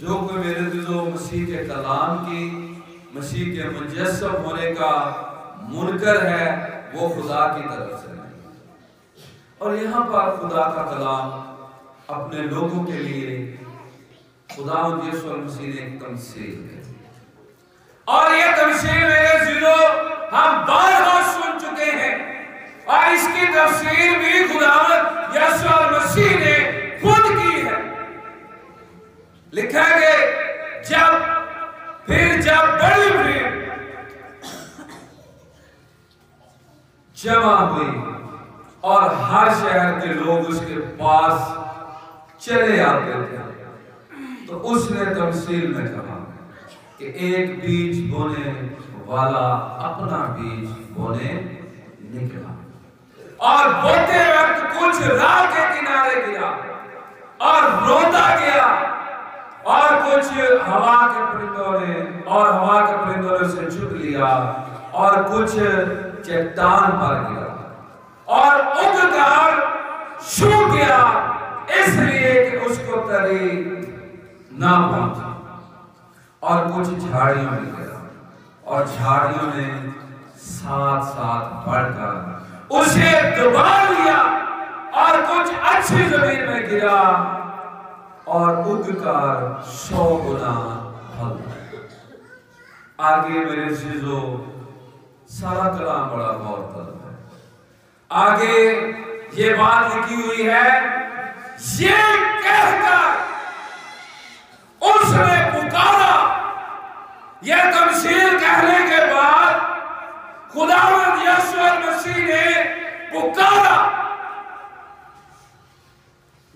جو کوئی میرے دلوں مسیح کے کلام کی، مسیح کے مجسم ہونے کا منکر ہے، وہ خدا کی طرف سے نہیں۔ اور یہاں پر خدا کا کلام اپنے لوگوں کے لیے خدا یسوع مسیح نے ایک تمثیل ہے، اور یہ تمثیل میرے دلوں ہم بارہا سن چکے ہیں، اور اس کی تفسیر بھی خداوند یسوع مسیح نے خود کی ہے۔ لکھا ہے جب بڑی بھیڑ جمع ہوئی اور ہر شہر کے لوگ اس کے پاس چلے آتے تھے، تو اس نے تمثیل میں کہا کہ ایک بیج بونے والا اپنا بیج بونے نکلا، اور بوتے وقت کچھ راہ کے کنارے گرا اور روتا گیا، اور کچھ ہوا کے پرندوں نے اسے چگ لیا، اور کچھ چٹان پر گرا اور اگ کر سوکھ گیا، اس لیے کہ اس کو تری نہ پہنچی، اور کچھ جھاڑیوں میں گرا، اور جھاڑیوں نے ساتھ ساتھ بڑھ کر اسے دبا لیا، اور کچھ اچھی زمین میں گرا اور اگ کر 100 گنا پھل۔ آگے میرے عزیزو سارا کلام بڑا غور طلب ہے۔ آگے یہ بات لکھی ہوئی ہے، یہ کہہ کر اس نے پکارا۔ یہ تمثیل کہنے کے بعد خداوند یسوع مسیح نے پکارا،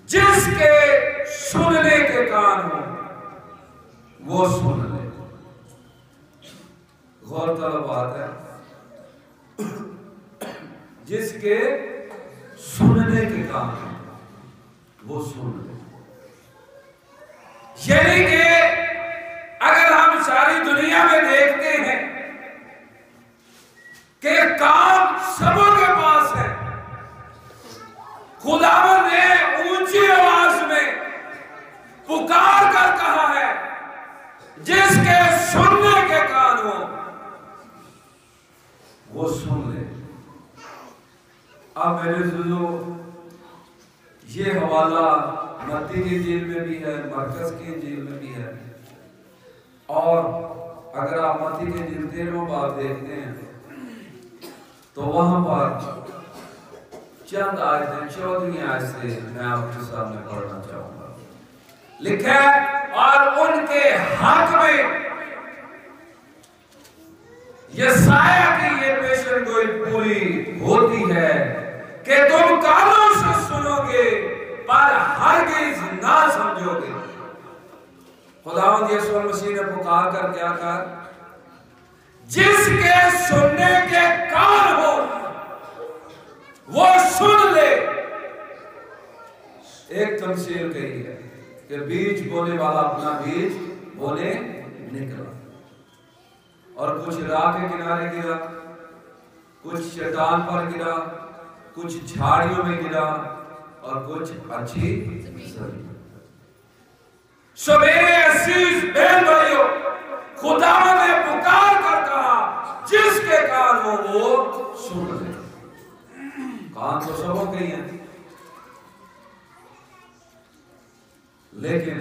جس کے سننے کے کان ہو وہ سن لے۔ غور طلب بات ہے، جس کے سننے کے کان ہو وہ سن لے۔ یعنی کہ اگر ہم ساری دنیا میں دیکھتے ہیں کہ کام سبوں کے پاس ہے، خداوند نے اونچی آواز میں پکار کر کہا ہے، جس کے سننے کے کان ہو وہ سن لے۔ اب میرے عزیزو یہ حوالہ متی کی انجیل میں بھی ہے، مرکز کی انجیل میں بھی ہے، اور اگر آپ متی کی انجیل 13واں باب دیکھتے ہیں تو وہاں پر چند آیتیں 14ویں آیت سے میں آپ کے سامنے پڑھنا چاہوں گا۔ لکھا ہے، اور ان کے حق میں یہ سایہ کی یہ پیشن گوئی پوری ہوتی ہے کہ تم کانوں سے سنو گے پر ہرگز نہ سمجھو گے۔ خداوند یسوع مسیح نے پکار کر کیا کہا؟ جس کے سننے کے کان ہو وہ سن لے۔ ایک تمثیل کہی ہے کہ بیج بونے والا اپنا بیج بونے نکلا، اور کچھ راہ کے کنارے گرا، کچھ چٹان پر گرا، کچھ جھاڑیوں میں گرا، اور کچھ اچھی زمین۔ سو میرے عزیز بہن بھائیو، خدا نے پکار کر کہا، جس کے کان ہو وہ سن لے۔ کان تو سبوں کے ہی ہیں، لیکن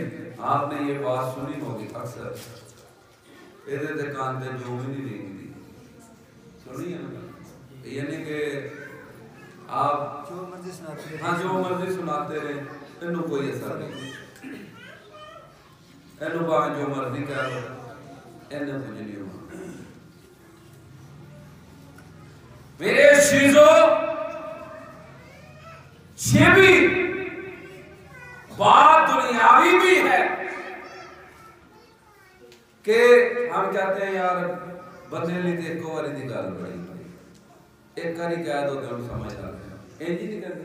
آپ نے یہ بات سنی ہوگی اکثر، ادھر کان تے جو بھی نہیں دیں گی، سنی ہے نا؟ یعنی کہ آپ جو مرضی سناتے رہے، انہوں کوئی اثر نہیں، انہوں باہر جو مرضی کر رہے، انہوں کچھ نہیں ہوا۔ میرے عزیزو، یہ بھی بات دنیاوی بھی ہے کہ ہم کہتے ہیں یار بندے لی تے ایک واری دی گل بڑی ایک کاری کہہ دو تو ہم سمجھ آتے ہیں، ایجی نہیں کہتے۔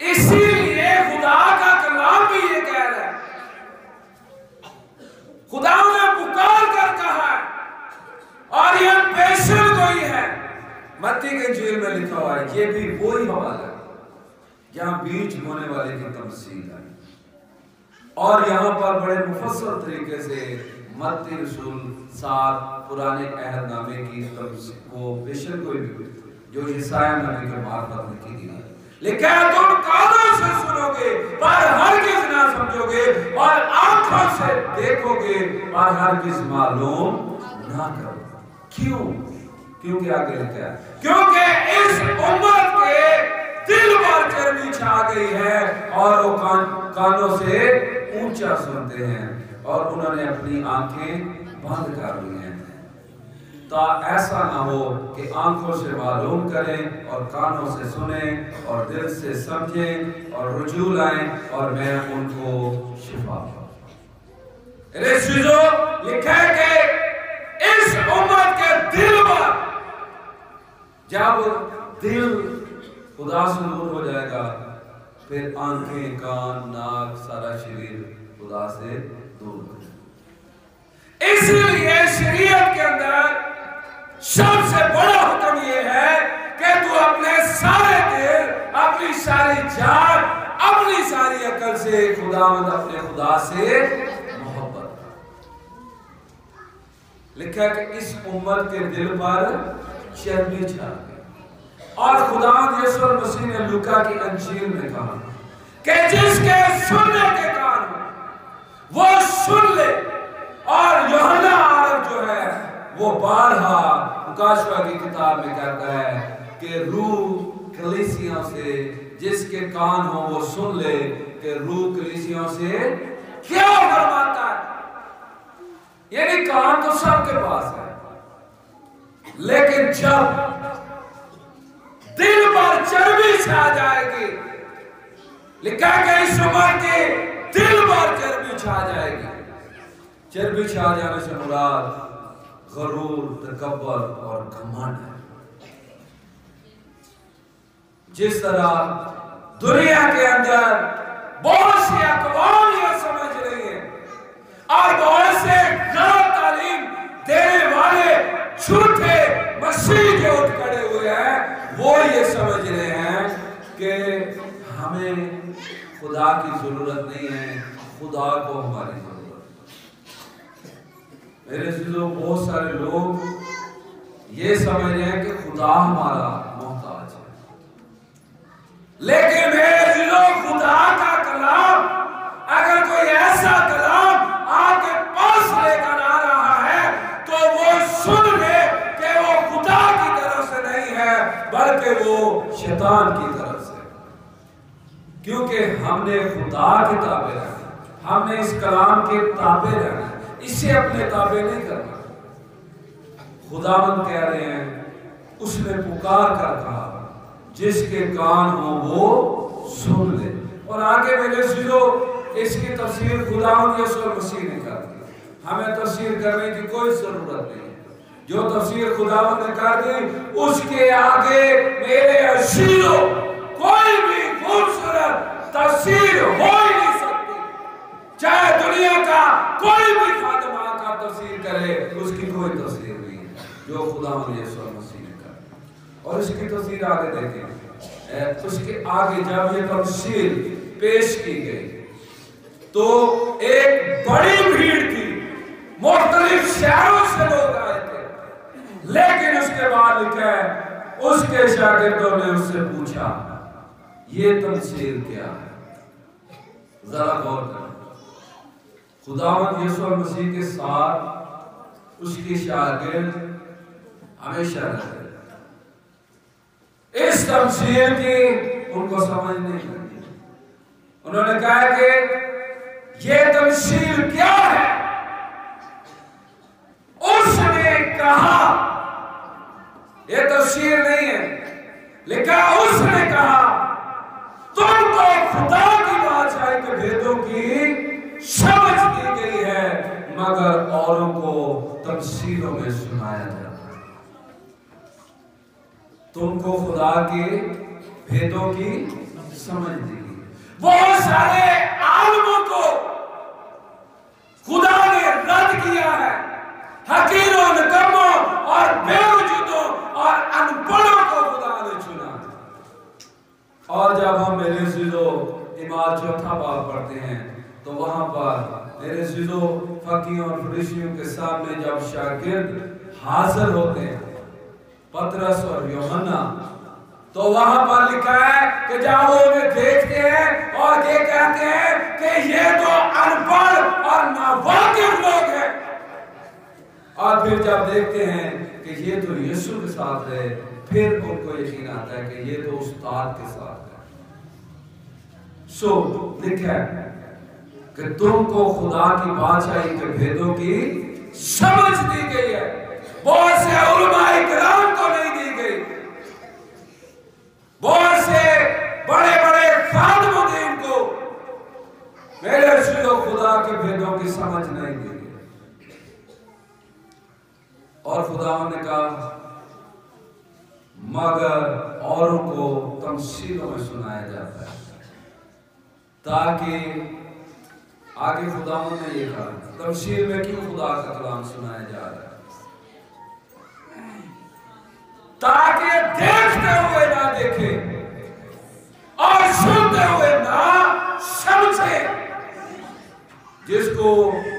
اسی لیے خدا کا کلام بھی یہ کہہ رہا ہے، خدا نے پکار کر کہا ہے، اور یہ پیشن کوئی ہے۔ متی کے انجیل میں لکھا ہوا ہے، یہ بھی وہی حوالہ ہے جہاں بیج بونے والے کی تمثیل ہے۔ اور یہاں پر بڑے مفصل طریقے سے متی رسول 7 پرانے عہد نامے کی وہ بیشک کوئی بھی جو عیسائی نبی کے معرفت لکھی دی ہے، لیکن تم کانوں سے سنو گے پر ہرگز نہ سمجھو گے، اور آنکھوں سے دیکھو گے پر ہرگز معلوم نہ کرو۔ کیوں؟ کیونکہ آگے لکھا ہے کیونکہ اس امت کے دل پر چربی چھا گئی ہے اور وہ کانوں سے اونچا سنتے ہیں اور انہوں نے اپنی آنکھیں بند کر لی ہیں، تا ایسا نہ ہو کہ آنکھوں سے معلوم کریں اور کانوں سے سنیں اور دل سے سمجھیں اور رجوع لائیں اور میں ان کو شفا دوں۔ میرے عزیزو، لکھا ہے کہ اس امت کے دل پر جب دل خدا سے دور ہو جائے گا پھر آنکھیں، کان، ناک، سارا شریر خدا سے دور ہو جائے گا۔ اس لیے شریعت کے اندر سب سے بڑا حکم یہ ہے کہ تو اپنے سارے دل، اپنی ساری جان، اپنی ساری عقل سے اپنے خدا سے محبت کر۔ لکھا کہ اس امت کے دل پر چربی چھا گئی، اور خداوند یسوع مسیح نے لوکا کی انجیل میں کہا کہ جس کے سننے کے کان وہ سن لے، اور یوحنا عارف جو ہے وہ بارہا مکاشفہ کی کتاب میں کہتا ہے کہ روح کلیسیوں سے، جس کے کان ہوں وہ سن لے کہ روح کلیسیوں سے کیا فرماتا ہے۔ یعنی کان تو سب کے پاس ہے، لیکن جب دل پر چربی چھا جائے گی، لکھا کہ اس امت کے دل پر چربی چھا جائے گی۔ چربی چھا جانے سے مراد غرور، تکبر اور گھمنڈ ہے۔ جس طرح دنیا کے اندر بہت سی اقوام یہ سمجھ رہی ہیں اور بہت سے غلط تعلیم دینے والے جھوٹے مسیح جو اٹھ کھڑے ہوئے ہیں، وہ یہ سمجھ رہے ہیں کہ ہمیں خدا کی ضرورت نہیں ہے، خدا کو ہماری ضرورت ہے۔ میرے عزیزو، بہت سارے لوگ یہ سمجھ رہے ہیں کہ خدا ہمارا محتاج ہے، لیکن میرے عزیزو، خدا کا کلام، اگر کوئی ایسا کلام آپ کے پاس لے کر آ رہا ہے تو وہ سن لے کہ وہ خدا کی طرف سے نہیں ہے بلکہ وہ شیطان کی طرف سے، کیونکہ ہم نے خدا کے تابع رہنا، ہم نے اس کلام کے تابع رہنا، اسے اپنے تابع نہیں کرنا۔ خداوند کہہ رہے ہیں، اس نے پکار کر کہا جس کے کان ہوں وہ سن لے۔ اور آگے میرے عزیزو، اس کی تفسیر خداوند یسوع مسیح نے کر دی، ہمیں تفسیر کرنے کی کوئی ضرورت نہیں ہے۔ جو تفسیر خداوند نے کر دی، اس کے آگے میرے عزیزو کوئی بھی خوبصورت تفسیر ہو ہی نہیں سکتی، چاہے دنیا کا کوئی بھی خادم آ کر تفسیر کرے، اس کی کوئی تفسیر نہیں ہے جو خداوند یسوع مسیح نے کر دی۔ اور اس کی تفسیر آگے دیکھیں، اس کے آگے جب یہ تفسیر پیش کی گئی تو ایک بڑی بھیڑ تھی، مختلف شہروں سے لوگ آئے تھے، لیکن اس کے بعد لکھا ہے اس کے شاگردوں نے اس سے پوچھا یہ تفسیر کیا ہے؟ ذرا غور کریں، خداوند یسوع مسیح کے ساتھ اس کی شاگرد ہمیشہ رہتے، اس تفسیر کی ان کو سمجھ نہیں لگی۔ انہوں نے کہا کہ یہ تفسیر کیا ہے؟ اس نے کہا یہ تفسیر نہیں ہے، لیکن اس نے کہا تم کو خدا کی بادشاہی کے بھیدوں کی سمجھ دی گئی ہے، مگر اوروں کو تفسیروں میں سنایا جاتا ہے۔ تم کو خدا کے بھیدوں کی سمجھ دی گئی۔ بہت سارے عالموں کو خدا نے رد کیا ہے، حقیروں، نکموں اور بے وجودوں اور انپڑھوں کو خدا نے چنا۔ اور جب ہم میرے عزیزو ایمان چوتھا باب پڑھتے ہیں تو وہاں پر میرے عزیزو فقیوں اور فرشتوں کے سامنے جب شاگرد حاضر ہوتے ہیں پطرس اور یوحنا، تو وہاں پر لکھا ہے کہ جب وہ انہیں دیکھتے ہیں اور یہ کہتے ہیں کہ یہ تو ان پڑھ اور ناواقف لوگ ہیں، اور پھر جب دیکھتے ہیں کہ یہ تو یسوع کے ساتھ ہے، پھر ان کو یقین آتا ہے کہ یہ تو استاد کے ساتھ ہے۔ سو لکھا ہے کہ تم کو خدا کی بادشاہی کے بھیدوں کی سمجھ دی گئی ہے، بہت سے علماء کرام کو نہیں دی گئی، بہت سے بڑے بڑے خادم دین کو میرے عزیزو خدا کے بھیدوں کی سمجھ نہیں دی گئی۔ اور خدا نے کہا مگر اوروں کو تمثیلوں میں سنایا جاتا ہے، تاکہ آگے خدا نے یہ کہا تمثیل میں کیوں خدا کا کلام سنایا جا رہا ہے، تاکہ دیکھتے ہوئے نہ دیکھیں اور سنتے ہوئے نہ سمجھے۔ جس کو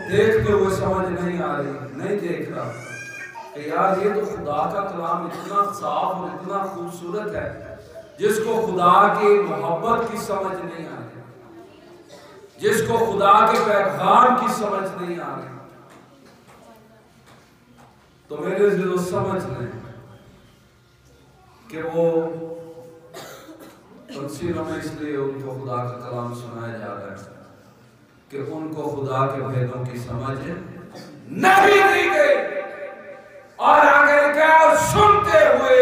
دیکھتے ہوئے سمجھ نہیں آ رہی، نہیں دیکھ رہا کہ یار یہ تو خدا کا کلام اتنا صاف اور اتنا خوبصورت ہے، جس کو خدا کی محبت کی سمجھ نہیں آ رہی، جس کو خدا کے پیغام کی سمجھ نہیں آ رہی، تو میرے دل سمجھ لیں کہ وہ تفسیروں میں اس لیے ان کو خدا کا کلام سنایا جا رہا ہے کہ ان کو خدا کے بھیدوں کی سمجھ نہیں دی گئی، اور آگے لکھا اور سنتے ہوئے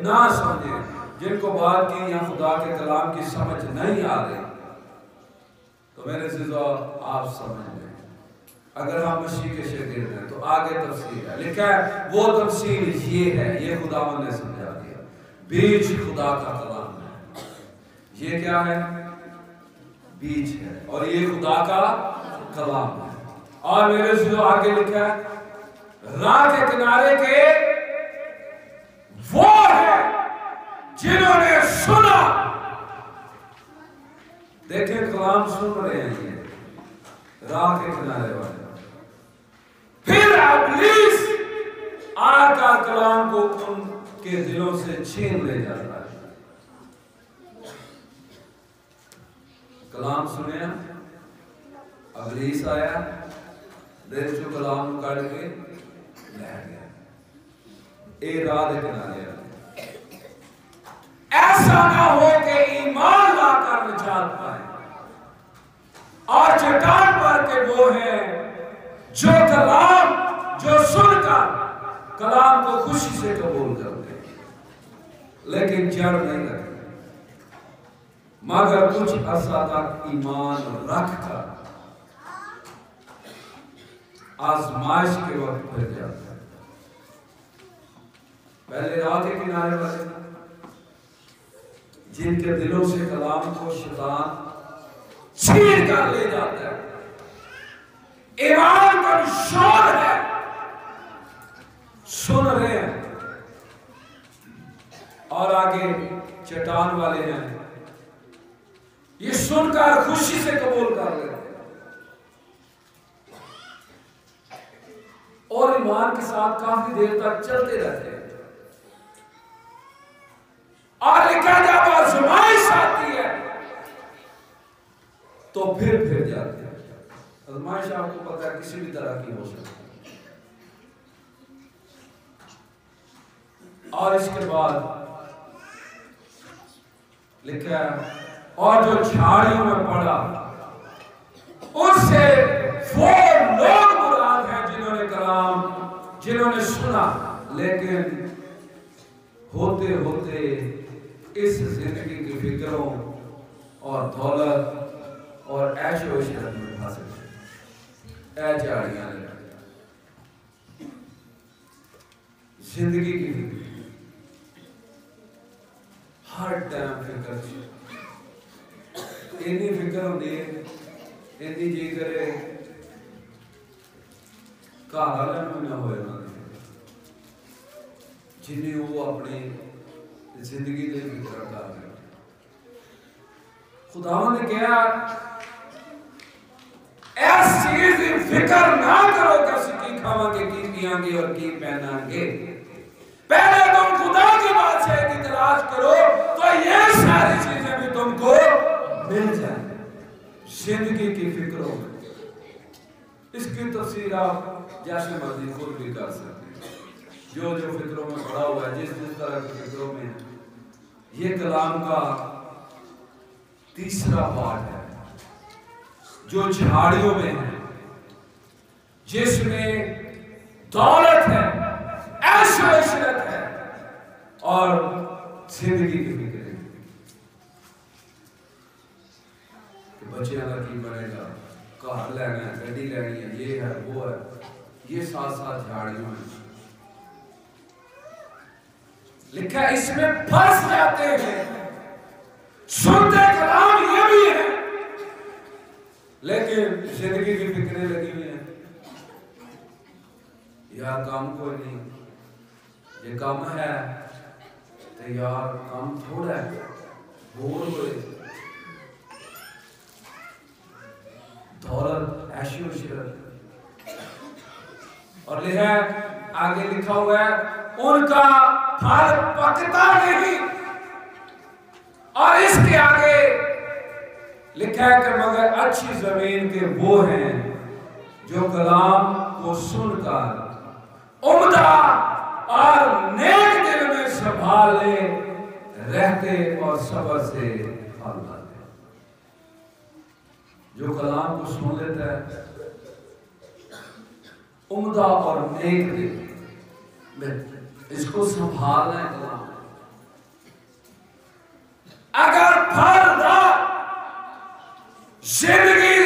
نہ سمجھے، جن کو بات کی یا خدا کے کلام کی سمجھ نہیں آ رہی۔ تو میرے عزیزو آپ سمجھ لیں، اگر ہم مسیح کے شاگرد ہیں تو آگے تفسیر ہے، لکھا ہے وہ تفسیر یہ ہے، یہ خداوند نے سمجھا دیا، بیج خدا کا کلام ہے۔ یہ کیا ہے؟ بیج ہے، اور یہ خدا کا کلام ہے۔ اور میرے عزیزو آگے لکھا ہے راہ کے کنارے کے وہ ہیں جنہوں نے سنا۔ دیکھیں کلام سن رہے ہیں یہ راہ کے کنارے والے، پھر ابلیس آ کر کلام کو ان کے دلوں سے چھین لے جاتا ہے۔ کلام سنیا، ابلیس آیا، دیکھ جو کلام کر کے لے گیا، اے راہ کے کنارے والے، ایسا نہ ہو کہ ایمان لا کر نجات پائے، اور چٹان پر کے وہ ہیں جو کلام جو سن کر کلام کو خوشی سے قبول کرتے لیکن جڑ نہیں رکھتے، مگر کچھ عرصہ تک ایمان رکھ کر آزمائش کے وقت پھر جاتا ہے۔ پہلے راہ کے کنارے والے جن کے دلوں سے کلام کو شیطان چھین کر لے جاتا ہے، ایمان کا شور ہے، سن رہے ہیں، اور آگے چٹان والے ہیں، یہ سن کر خوشی سے قبول کر لیتے اور ایمان کے ساتھ کافی دیر تک چلتے رہتے ہیں، اور لکھا جب آزمائش آتی ہے تو پھر جاتے ہیں۔ آزمائش آپ کو پتہ ہے کسی بھی طرح کی ہو سکتی ہے، اور اس کے بعد لکھا ہے اور جو جھاڑیوں میں پڑا اس سے وہ لوگ مراد ہیں جنہوں نے کلام جنہوں نے سنا، لیکن ہوتے ہوتے اس زندگی کی فکروں اور دولت اور عیش و عشرت میں پھنس گئے، اے جھاڑیاں زندگی کی فکر، ہر ٹائم فکر، اینی فکر ہوتی ہے، اینی جی کرے گھر والوں نہ ہوئے جنہیں وہ اپنی زندگی دے فکر کر رہے۔ خدا نے کہا فکر نہ کرو کہ اسی کی کھاواں گے کی پیاں گے اور کی پہناں گے. پہلے تم خدا کی بادشاہی کی تلاش کرو تو یہ ساری چیزیں بھی تم کو مل جائیں. زندگی کی فکروں میں اس کی تفسیر آپ جیسے مرضی خود بھی کر سکتے ہیں. جو جو فکروں میں پڑا ہوا ہے، جس طرح کی فکروں میں، یہ کلام کا تیسرا پارٹ ہے جو جھاڑیوں میں ہے، جس میں دولت ہے، عیش و عشرت ہے اور زندگی کی فکر ہے کہ بچیاں کا کی بنے گا، کار لینا ہے، گاڑی لینی ہے، یہ ہے وہ ہے. یہ ساتھ ساتھ جھاڑیوں میں لکھا ہے. اس میں پھنس جاتے ہیں، سنتے کلام یہ بھی ہے لیکن زندگی کی فکریں لگی ہوئی ہیں. یار کام کوئی نہیں، یہ کام ہے تو یار کام تھوڑا ہے، بور ہوئے. دولت، عیش و عشرت. اور آگے لکھا ہوا ہے ان کا پھل پکتا نہیں. اور اس کے آگے لکھا ہے کہ مگر اچھی زمین کے وہ ہیں جو کلام کو سن کر عمدہ اور نیک دل میں سنبھالے رہتے اور صبر سے پھل لاتے. جو کلام کو سن لیتا ہے عمدہ اور نیک دل میں، اس کو سنبھالنا ہے کلام. اگر پھلدار زندگی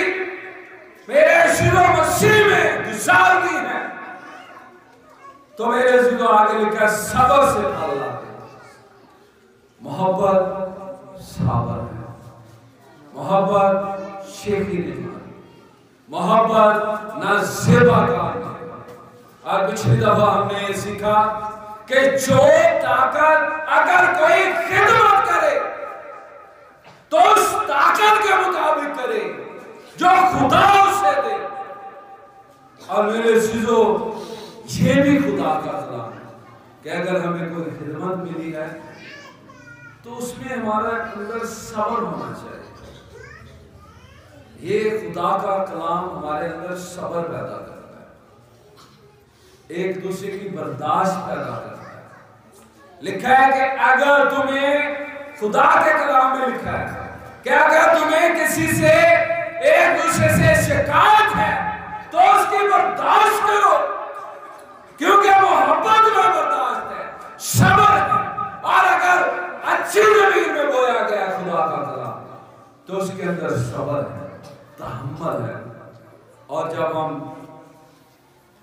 میرے عیسو مسیح میں گزارنی ہے تو میرے عزیزو آگے لکھا صبر سے پھل لاتے. محبت صبر ہے، محبت شیخی نہیں، محبت نہ زیبا کار ہے. اور پچھلی دفعہ ہم نے یہ سیکھا کہ جو طاقت اگر کوئی خدمت کرے تو اس طاقت کے مطابق کرے جو خدا اسے دے. اور میرے عزیزو یہ بھی خدا کا کلام ہے کہ اگر ہمیں کوئی خدمت ملی ہے تو اس میں ہمارا اندر صبر ہونا چاہیے. یہ خدا کا کلام ہمارے اندر صبر پیدا کرتا ہے، ایک دوسرے کی برداشت پیدا کرتا ہے. لکھا ہے کہ اگر تمہیں خدا کے کلام میں لکھا ہے کہ اگر تمہیں کسی سے ایک دوسرے سے شکایت ہے تو اس کی برداشت کرو، کیونکہ محبت میں برداشت ہے، صبر ہے. اور اگر اچھی زمین میں بویا گیا خدا کا کلام تو اس کے اندر صبر ہے، تحمل ہے. اور جب ہم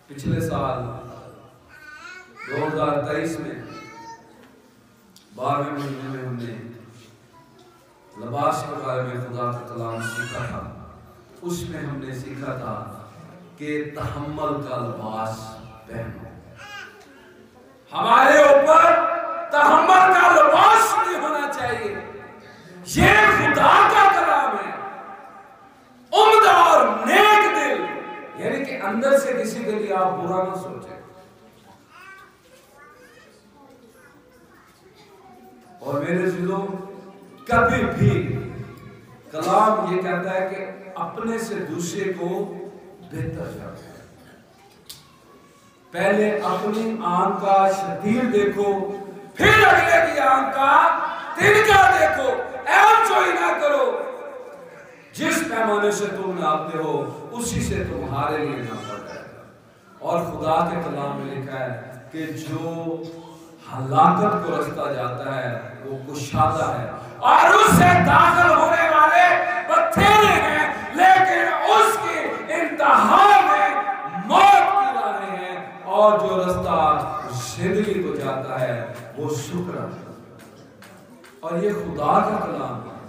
پچھلے سال 2023 میں 12ویں مہینے میں ہم نے لباس کے بارے میں خدا کا کلام سیکھا تھا، اس میں ہم نے سیکھا تھا کہ تحمل کا لباس پہنو. ہمارے اوپر تحمل کا لباس نہیں ہونا چاہیے. یہ خدا کا کلام ہے، عمدہ اور نیک دل، یعنی کہ اندر سے کسی کے لیے آپ برا نہ سوچیں. اور میرے عزیزو کبھی بھی کلام یہ کہتا ہے کہ اپنے سے دوسرے کو بہتر جانا. پہلے اپنی آنکھ کا شتیر دیکھو، پھر اگلے کی آنکھ کا تنکا دیکھو. ایب چوری نہ کرو. جس پیمانے سے تم ناپتے ہو اسی سے تمہارے لیے ناپا جائے گا. اور خدا کے کلام میں لکھا ہے کہ جو ہلاکت کو رستہ جاتا ہے وہ کشادہ ہے، اور اس سے داخل ہونے والے بتھیرے ہیں، لیکن اس کی انتہا میں موت کی راہیں ہیں. اور جو رستہ زندگی کو جاتا ہے وہ شکر ہے. اور یہ خدا کا کلام ہے.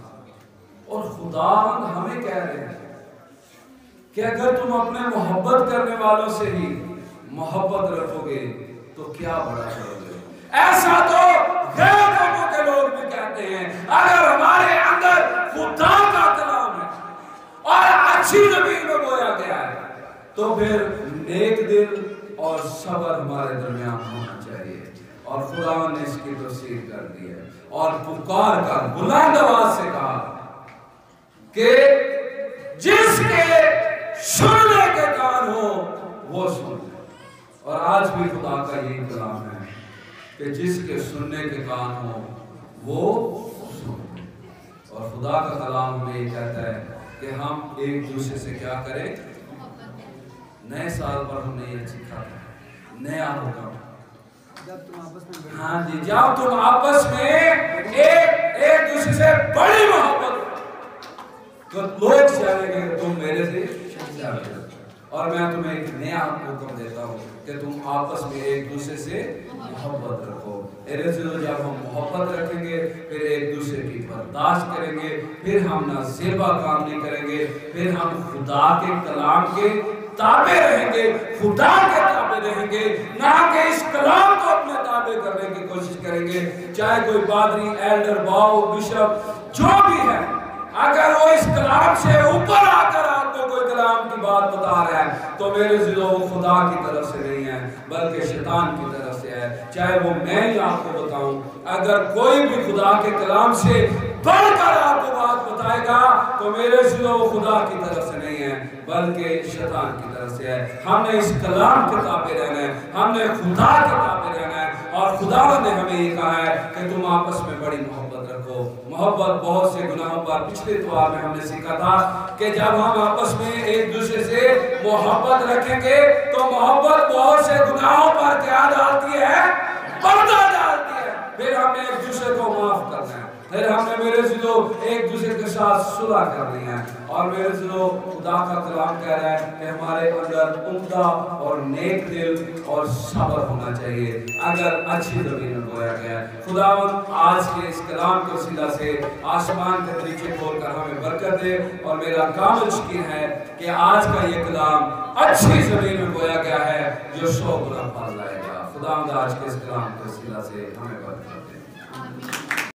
اور خدا ہمیں کہہ رہے ہیں کہ اگر تم اپنے محبت کرنے والوں سے ہی محبت رکھو گے تو کیا بڑا کرو گے. ایسا تو غیر قوموں کے لوگ بھی کہتے ہیں. اگر ہمارے اندر خدا کا کلام ہے اور اچھی زمین میں بویا گیا ہے تو پھر نیک دل اور صبر ہمارے درمیان ہونا چاہیے. اور خدا نے اس کی توثیق کر دی ہے اور پکار کر بلند آواز سے کہا کہ جس کے سننے کے کان ہو وہ سن لے. اور آج بھی خدا کا یہی کلام ہے کہ جس کے سننے کے کان ہو وہ سن لے. اور خدا کا کلام ہمیں یہ کہتا ہے کہ ہم ایک دوسرے سے کیا کریں. نئے سال پر ہم نے یہ سیکھا تھا نیا حکم. ہاں جی جب تم آپس میں ایک دوسرے سے بڑی محبت تو لوگ جانیں گے کہ تم میرے سے پیار. اور میں تمہیں ایک نیا حکم دیتا ہوں کہ تم آپس میں ایک دوسرے سے محبت رکھو. جب ہم محبت رکھیں گے پھر ایک دوسرے کی برداشت کریں گے, پھر ہم نہ زیبا کام نہیں کریں گے, پھر ہم خدا کے کلام کے تابع رہیں گے, خدا کے تابع رہیں گے, نہ کہ اس کلام کو اپنے تابع کرنے کی کوشش کریں گے. چاہے کوئی پادری, ایلڈر, باؤ, بشپ جو بھی ہے, اگر وہ اس کلام سے اوپر آ کر آپ کو کوئی کلام کی بات بتا رہا ہے تو میرے ذلو وہ خدا کی طرف سے نہیں ہے بلکہ شیطان کی طرف سے ہے. چاہے وہ میں ہی آپ کو بتاؤں, اگر کوئی بھی خدا کے کلام سے بڑھ کر آپ کو بات بتائے گا تو میرے ذلو وہ خدا کی طرف سے نہیں ہے بلکہ شیطان کی طرف سے ہے. ہم نے اس کلام کے تابع رہنا ہے, ہم نے خدا کے تابع رہنا ہے. اور خدا نے ہمیں یہ کہا ہے کہ تم آپس میں بڑی محبت رکھو. محبت بہت سے گناہوں پر پچھلے اتوار میں ہم نے سیکھا تھا کہ جب ہم آپس میں ایک دوسرے سے محبت رکھیں گے تو محبت بہت سے گناہوں پر کیا ڈالتی ہے, پردہ ڈالتی ہے. پھر ہم نے ایک دوسرے کو معاف کرنا ہے, پھر ہم نے میرے ذلو ایک دوسرے کے ساتھ صلح کرنی ہے. اور میرے ذلو خدا کا کلام کہہ رہا ہے کہ ہمارے اندر عمدہ اور نیک دل اور صبر ہونا چاہیے اگر اچھی زمین میں بویا گیا ہے. خداوند آج کے اس کلام کے وسیلہ سے آسمان کے دریچے کھول کر ہمیں برکت دے. اور میرا کامل یقین ہے کہ آج کا یہ کلام اچھی زمین میں بویا گیا ہے جو 100 گنا پھل لائے گا. خداوند آج کے اس کلام کے وسیلہ سے ہمیں برکت دے.